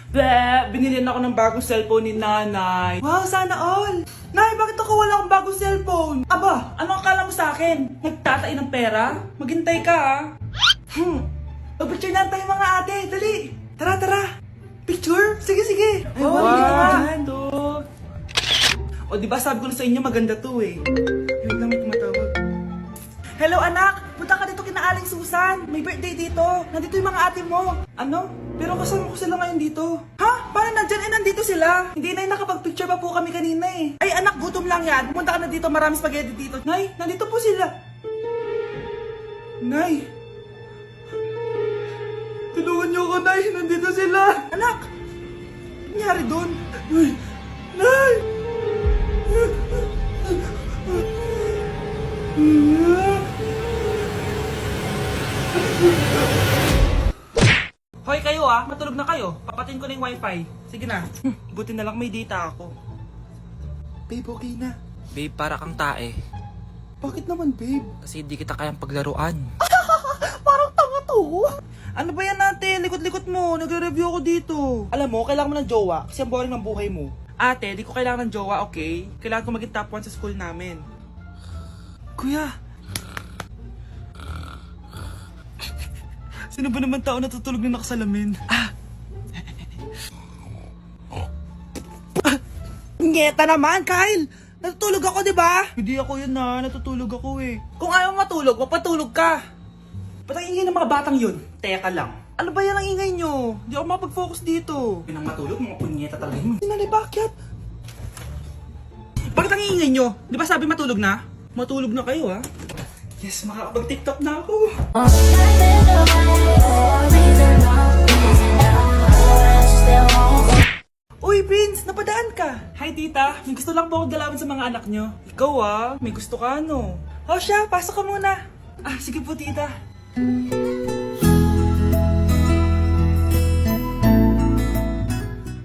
Binilihan ako ng bagong cellphone ni nanay. Wow, sana all! Nay, bakit ako wala akong bagong cellphone? Aba, ano akala mo sa akin? Nagtatain ng pera? Maghintay ka ah. Mag-picture na tayo mga ate, dali! Tara, tara! Picture? Sige, sige! Ay, One, two. O, diba sabi ko na sa inyo maganda to eh. Wait lang, may tumatawag. Hello anak! Punta ka dito kina Aling Susan! May birthday dito! Nandito yung mga ate mo! Ano? Pero kasama ko sila ngayon dito. Ha? Paano nandyan? Eh, nandito sila! Hindi na nakapag-picture pa po kami kanina eh. Ay anak, gutom lang yan. Pumunta ka na dito, marami spaghetti dito. Nay, nandito po sila. Nay! Tulungan niyo ako, Nay! Nandito sila! Anak! Ano nangyari doon? Nay! Nay! Hoy kayo ah, matulog na kayo. Papatin ko na yung wifi. Sige na. Buti na lang may data ako. Babe, okay na. Babe, para kang tae. Bakit naman, babe? Kasi hindi kita kayang paglaruan. Parang tanga to. Ano ba yan natin? Likot-likot mo. Nagre-review ako dito. Alam mo, kailangan mo ng jowa kasi ang boring ng buhay mo. Ate, di ko kailangan ng jowa, okay? Kailangan ko maging top 1 sa school namin. Kuya! Sino ba naman tao natutulog na nakasalamin? Ngeta naman, Kyle! Natutulog ako, di ba? Hindi ako yun na, natutulog ako eh. Kung ayaw matulog, mapatulog ka! Ba't ang ingay ng mga batang yun? Teka lang. Ano ba yan ang ingay nyo? Hindi ako makapag-focus dito. Yun ang matulog, mga punyeta talaga yun. Sinali, bakit? Bakit ang ingay nyo? Di ba sabi matulog na? Matulog na kayo ha? Yes, makakapag-tiktok na ako. Uy, Prince! Napadaan ka! Hi, tita! May gusto lang po akong dalawin sa mga anak nyo. Ikaw ah, may gusto ka no? O siya, pasok ka muna. Ah, sige po, tita.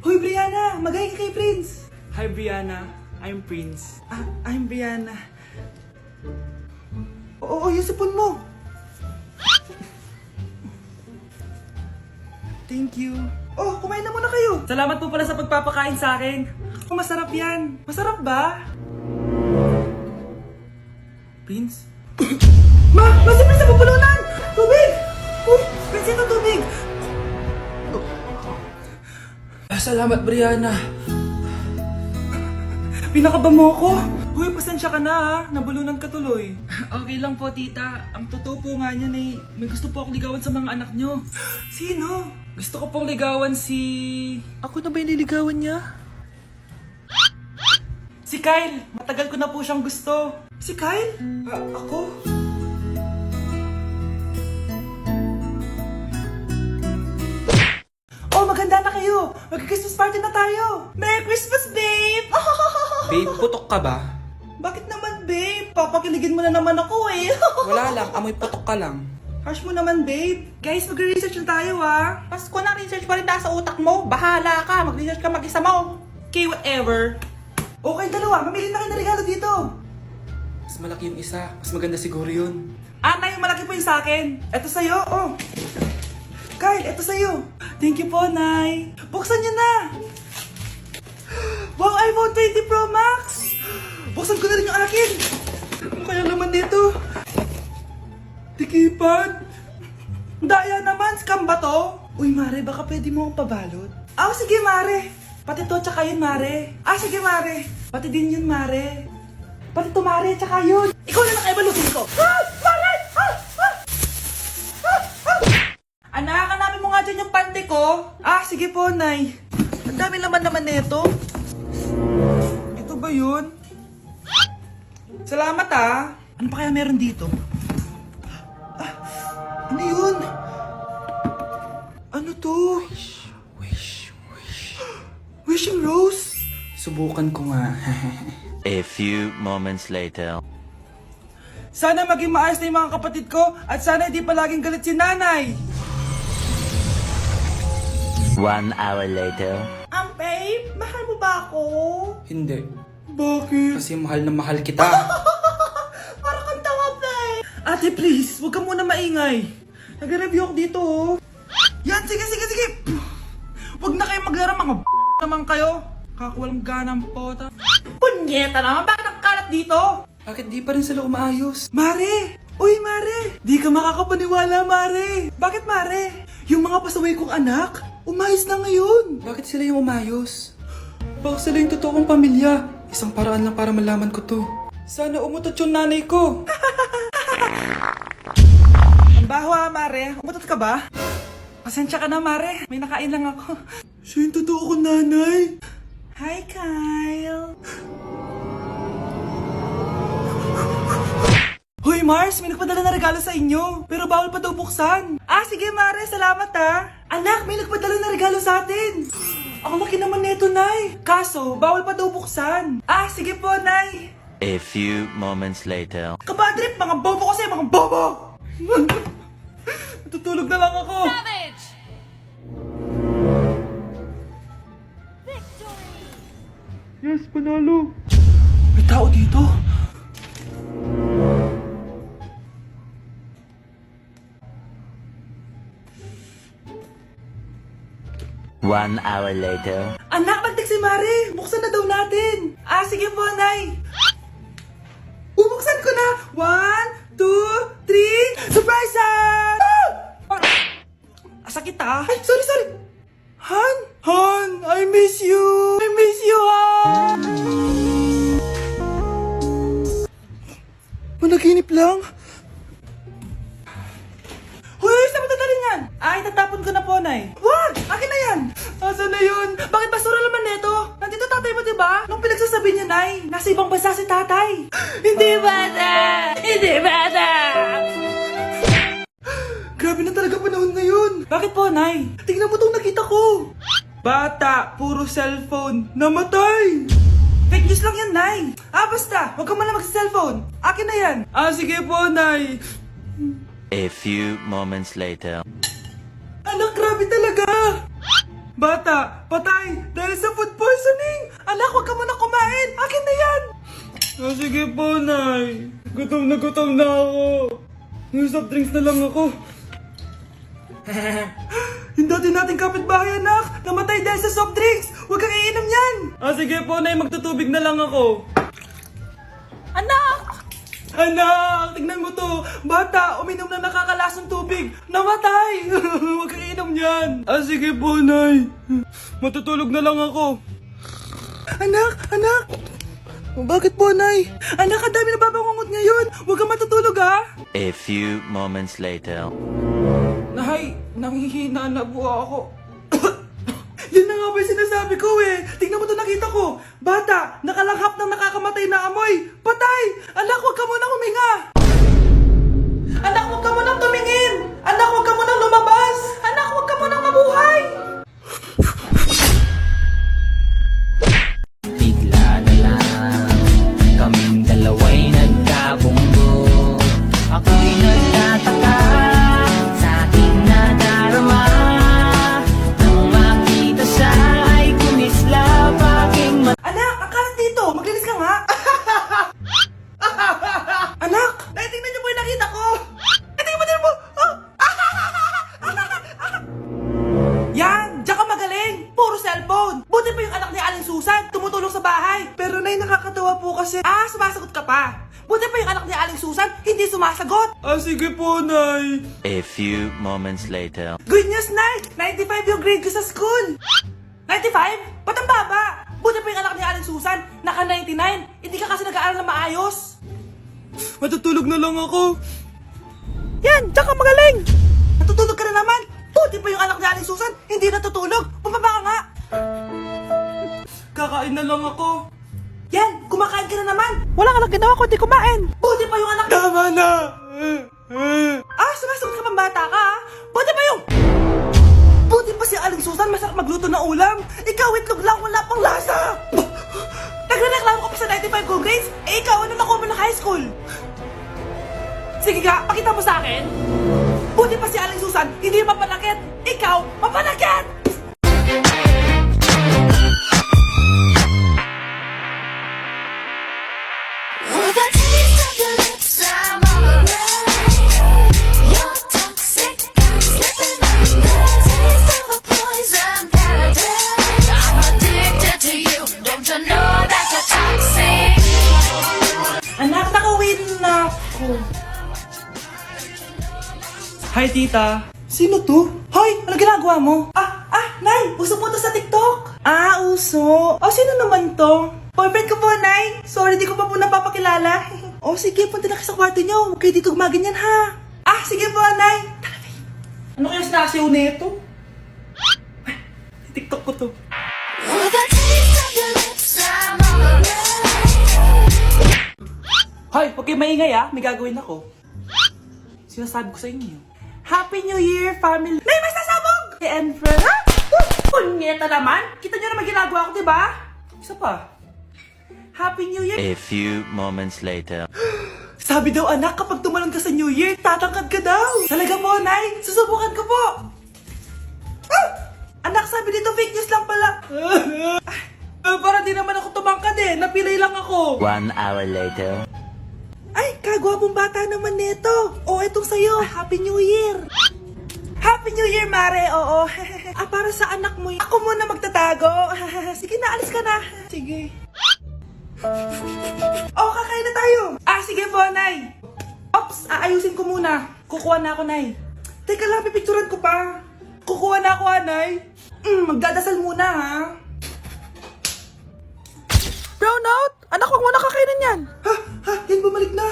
Hoy, Brianna! Magaling ka kay Prince! Hi, Brianna. I'm Prince. Ah, I'm Brianna. Oo, yung sipon mo. Thank you. Oh, kumain na muna kayo. Salamat po pala sa pagpapakain sa akin. Oh, masarap yan. Masarap ba? Prince? Ma! Si Prince na pupulunan! Tubig! Prince, ito tubig! Salamat, Brianna. Pinakaba mo ako? Uy, pasensya ka na ha. Nabulunan ka tuloy. Okay lang po, tita. Ang totoo po nga niyan eh, may gusto po akong ligawan sa mga anak nyo. Sino? Gusto ko pong ligawan si... Ako na ba yung niligawan niya? Si Kyle. Matagal ko na po siyang gusto. Si Kyle? Ako? Oh, maganda na kayo. Mag-Christmas party na tayo. Merry Christmas, babe! Babe, putok ka ba? Bakit naman, babe? Papakiligin mo na naman ako eh. Wala lang, amoy putok ka lang. Harsh mo naman, babe. Guys, mag-research na tayo, ah. Pasko na, research pa rin nasa utak mo. Bahala ka, mag-research ka mag-isa mo. Okay, whatever. Okay, dalawa. Mamili na kayo ng regalo dito. Mas malaki yung isa, mas maganda siguro yun. Nay, yung malaki po yung sa akin. Ito sa'yo, oh. Kyle, ito sa'yo. Thank you po, Nay. Buksan niyo na. Wow, iPhone 20 Pro Max. Buksan ko na rin yung akin. Ano kaya naman dito? Tikipad. Daya naman, scam ba to? Uy, Mare, baka pwede mo akong pabalot. Sige, Mare. Pati to, tsaka yun, Mare. Sige, Mare. Pati din yun, Mare. Pati to, Mare, tsaka yun. Ikaw na lang balutin ko. Mare! Anak, hanapin mo nga dyan yung pante ko. Sige po, Nay. Ang dami naman nito. Ito ba yun? Salamat Ano pa kaya meron dito? Ano yun? Ano to? Wish. Wishing rose? Subukan ko nga. A few moments later. Sana maging maayos na yung mga kapatid ko at sana hindi palaging galit si nanay. 1 hour later. Babe, mahal mo ba ako? Hindi. Bakit? Kasi mahal na mahal kita. Para kang tawa, babe. Ate, please, huwag ka muna maingay. Nag-review ako dito, oh. Yan, sige. Huwag na kayo maglaro, mga naman kayo. Kakawalang ganang pota. Punyeta naman, bakit ang kalat dito? Bakit di pa rin sila umaayos? Mare! Uy, Mare! Di ka makakapaniwala, Mare! Bakit, Mare? Yung mga pasaway kong anak, umayos na ngayon. Bakit sila yung umayos? Baka sila yung totoong pamilya. Isang paraan lang para malaman ko to. Sana umutot yung nanay ko. Ang baho Mare. Umutot ka ba? Pasensya ka na, Mare. May nakain lang ako. Siya yung totoo kong nanay. Hi, Kyle. Hoy, Mars! May nagpadala na regalo sa inyo. Pero bawal pa daw buksan. Ah, sige, Mare. Salamat, ha. Anak, may nagpadala na regalo sa atin. Ang laki naman neto, Nay. Kaso, bawal pa daw buksan. Ah, sige po, Nay. A few moments later. Kabadrip, mga bobo kasi, mga bobo! Natutulog na lang ako. Savage! Yes, panalo. May tao dito. One hour later. Anak, nagtik si Mare. Buksan na daw natin. Ah, sige po, Nay. Bubuksan ko na. 1, 2, 3. Surprise! Sakit ah. Ay, sorry. Han? Han, I miss you. I miss you, Han. Managinip lang. Hoy, saan mo dadalhin yan? Ay, tatapon ko na po, Nay. Wag! Akin na yan! Asan na yun? Bakit basura naman neto? Nandito tatay mo, diba? Nung pinagsasabi niya, Nay, nasa ibang bansa si tatay. Hindi bata! Hindi bata! Grabe na talaga panahon ngayon. Bakit po, Nay? Tingnan mo itong nakita ko. Bata, puro cellphone, namatay. Fake news lang yan, Nay. Ah, basta, huwag ka muna mag-cellphone. Akin na yan. Ah, sige po, Nay. A few moments later. Anak, grabe talaga! Bata, patay dahil sa food poisoning! Anak, huwag ka muna kumain! Akin na yan! Ah, sige po, Nay. Gutom na ako. Yung soft drinks na lang ako. Yung dati nating kapitbahay, anak! Namatay dahil sa soft drinks! Huwag kang iinom yan! Ah, sige po, Nay. Magtutubig na lang ako. Anak! Anak, tignan mo to. Bata, uminom ng nakakalasang tubig. Namatay. Huwag kang inom yan. Ah, sige po, Nay. Matutulog na lang ako. Anak. Bakit po, Nay? Anak, ang dami na babangungot ngayon. Huwag kang matutulog, ha? A few moments later. Nay, nanghihina na po ako. Yan na nga ba yung sinasabi ko eh. Tingnan mo to, nakita ko. Bata, nakalanghap ng nakakamatay na amoy. Patay! Anak, huwag ka munang huminga. Anak, huwag ka munang tumingin. Anak, huwag ka munang lumabas. Anak, huwag ka munang mabuhay. Bigla na lang kaming dalawa'y nagkabunggo. Ako'y nagtataka sa aking nadarama. Nang makita siya ay kumislap aking Anak, akalat dito. Maglinis ka nga. Anak, tingnan niyo po yung nakita ko. Tingnan mo. Yan, diyan ka magaling. Puro cellphone. Buti pa yung anak ni Aling Susan, tumutulong sa bahay. Pero Nay, nakakatawa po kasi. Ah, sumasagot ka pa. Buti pa yung anak ni Aling Susan, hindi sumasagot. Ah, sige po, Nay. A few moments later. Good news, Nay! 95 yung grade ko sa school! 95? Ba't ang baba? Buti pa yung anak ni Aling Susan, naka 99. Hindi ka kasi nag-aaral na maayos. Matutulog na lang ako. Yan, diyan ka magaling! Natutulog ka na naman. Buti pa yung anak ni Aling Susan, hindi natutulog. Bumaba ka nga. Kakain na lang ako. Yan, kumakain ka na naman. Wala ka lang ginawa kundi kumain. Buti pa yung anak... Tama na! Ah, sumasagot ka pang bata ka, ha? Buti pa yung... Buti pa si Aling Susan, masarap magluto ng ulam. Ikaw, itlog lang, wala pang lasa. Nagre-reklamo ka pa sa 95 good grades? Eh, ikaw, ano nakuha mo ng high school? Sige nga, pakita mo sa akin. Buti pa si Aling Susan, hindi mapanakit. Ikaw, mapanakit! With a taste of your lips, I'm alright. You're toxic, I'm slipping under. Taste of a poison paradise. Hi, tita. Sino to? Hoy, ano ginagawa mo? Nay, uso po to sa TikTok. Uso. Sino naman to? Boyfriend ko po, Nay. Sorry, di ko pa po napapakilala. Sige, punta na kayo sa kwarto niyo. Huwag kayo dito gumaganyan, ha? Sige po, Nay. Tara, Nay. Ano kaya sinasiyaw nito? TikTok ko to. With a taste of your lips, I'm alright. Hoy, huwag kayo maingay, may gagawin ako. Sinasabi ko sa inyo. Happy New Year, family! Nay, mas nasabog! And friends. Punyeta naman! Kita nyo naman ginagawa ko, diba? Isa pa. Happy New Year! A few moments later. Sabi daw anak, kapag tumalon ka sa New Year, tatangkad ka daw. Talaga po, Nay. Susubukan ko po. Anak, sabi dito fake news lang pala. Para di naman ako tumangkad Napilay lang ako. 1 hour later. Ay, kagwapong bata naman nito. Etong sa'yo. Happy New Year. Happy New Year, Mare. Oo. Para sa anak mo. Ako muna magtatago. Sige na, alis ka na. Sige. Kakain na tayo. Sige po, Nay. Ops, aayusin ko muna. Kukuha na ako, Nay. Teka lang, pipicturan ko pa. Kukuha na ako, Nay. Magdadasal muna, ha? Brownout! Anak, huwag mo na kakainin yan! Yan bumalik na.